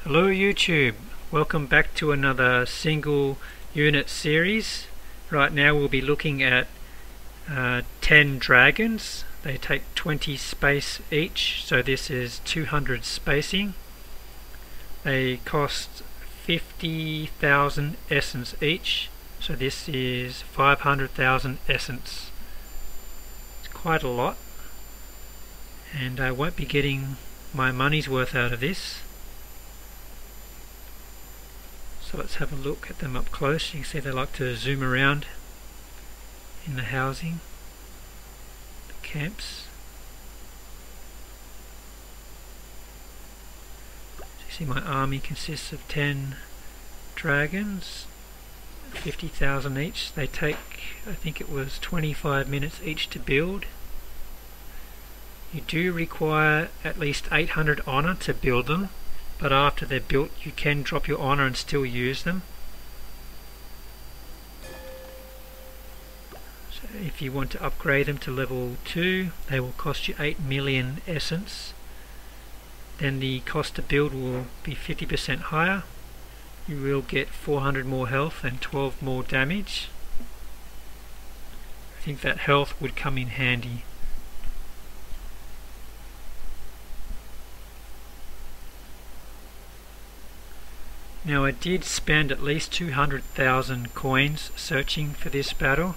Hello YouTube, welcome back to another single unit series. Right now we'll be looking at 10 dragons. They take 20 space each, so this is 200 spacing. They cost 50,000 essence each, so this is 500,000 essence. It's quite a lot, and I won't be getting my money's worth out of this. So let's have a look at them up close. You can see they like to zoom around in the housing, the camps. So you see my army consists of 10 dragons, 50,000 each. They take, I think it was 25 minutes each to build. You do require at least 800 honor to build them, but after they're built you can drop your honor and still use them. So if you want to upgrade them to level 2, they will cost you 8 million essence. Then the cost to build will be 50% higher. You will get 400 more health and 12 more damage. I think that health would come in handy. Now I did spend at least 200,000 coins searching for this battle,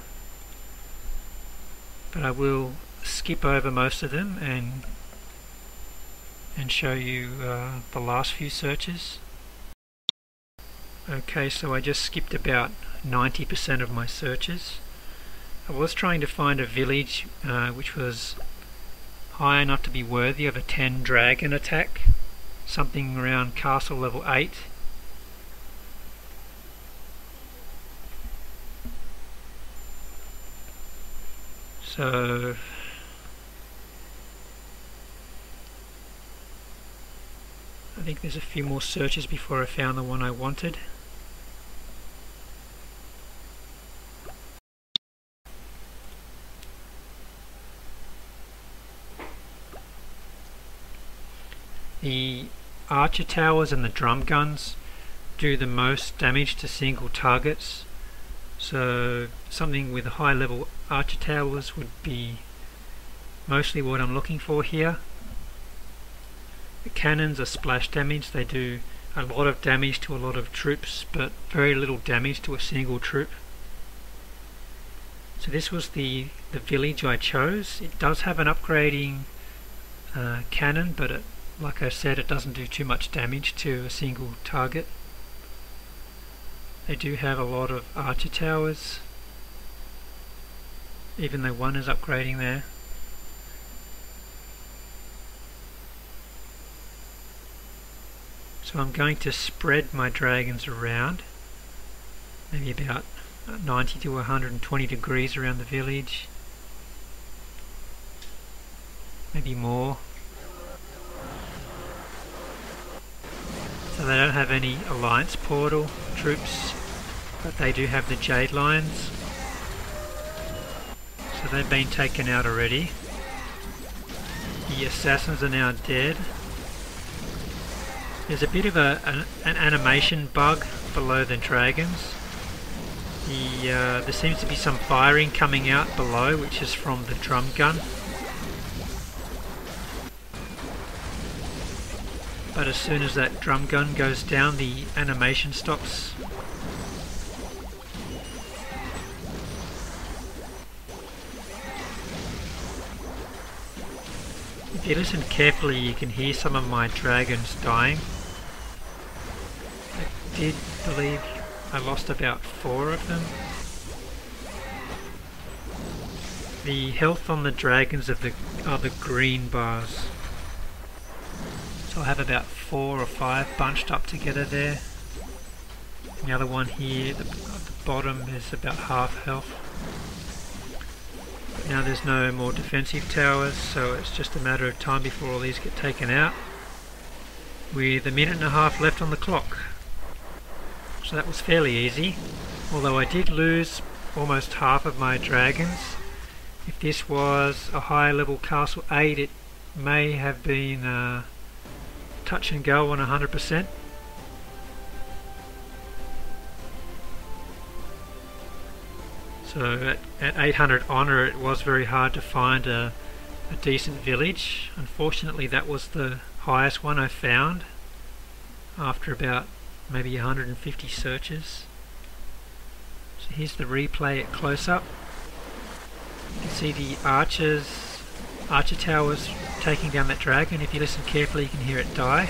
but I will skip over most of them and show you the last few searches. Okay, so I just skipped about 90% of my searches. I was trying to find a village which was high enough to be worthy of a 10 dragon attack, something around castle level 8. So I think there's a few more searches before I found the one I wanted. The archer towers and the drum guns do the most damage to single targets. So something with a high level archer towers would be mostly what I'm looking for here. The cannons are splash damage. They do a lot of damage to a lot of troops, but very little damage to a single troop. So this was the village I chose. It does have an upgrading cannon, but like I said, it doesn't do too much damage to a single target. They do have a lot of archer towers, even though one is upgrading there. So I'm going to spread my dragons around, maybe about 90 to 120 degrees around the village, maybe more. So they don't have any alliance portal troops, but they do have the jade lions, so they've been taken out already. The assassins are now dead. There's a bit of an animation bug below the dragons. There seems to be some firing coming out below, which is from the drum gun. But as soon as that drum gun goes down, the animation stops. If you listen carefully, you can hear some of my dragons dying. I did believe I lost about 4 of them. The health on the dragons are the green bars. So I'll have about 4 or 5 bunched up together there. And the other one here at the bottom is about half health. But now there's no more defensive towers, so it's just a matter of time before all these get taken out, with a minute and a half left on the clock. So that was fairly easy, although I did lose almost half of my dragons. If this was a high level castle 8, it may have been touch and go on 100%, So at 800 honor it was very hard to find a decent village. Unfortunately that was the highest one I found after about maybe 150 searches. So here's the replay at close up. You can see the archer towers taking down that dragon. If you listen carefully you can hear it die.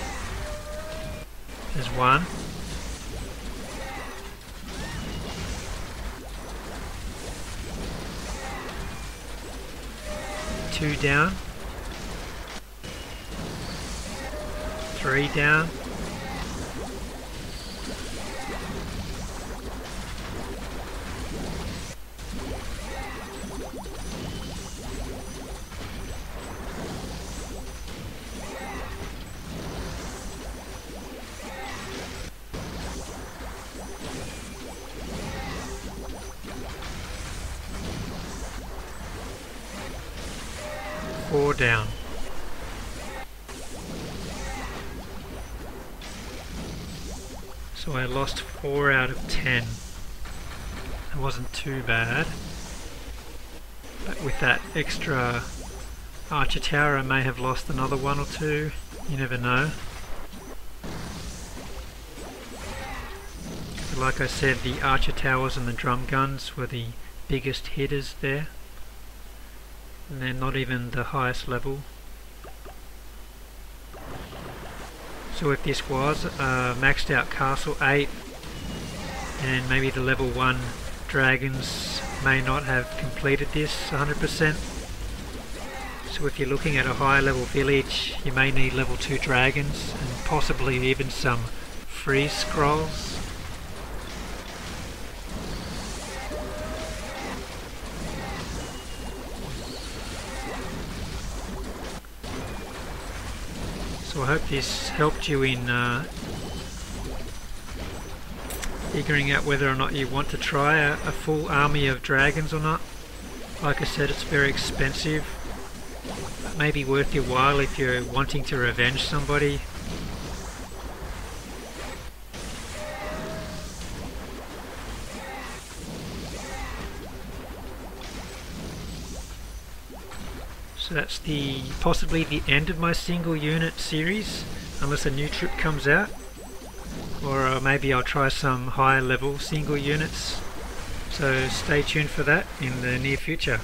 There's one. Two down. Three down. Four down. So I lost 4 out of 10. It wasn't too bad. But with that extra archer tower I may have lost another 1 or 2. You never know. But like I said, the archer towers and the drum guns were the biggest hitters there. And they're not even the highest level. So if this was maxed out castle 8 and maybe the level 1 dragons may not have completed this 100%. So if you're looking at a higher level village you may need level 2 dragons and possibly even some freeze scrolls. So I hope this helped you in figuring out whether or not you want to try a full army of dragons or not. Like I said, it's very expensive. It may be worth your while if you're wanting to revenge somebody. So that's possibly the end of my single unit series, unless a new trip comes out, or maybe I'll try some higher level single units. So stay tuned for that in the near future.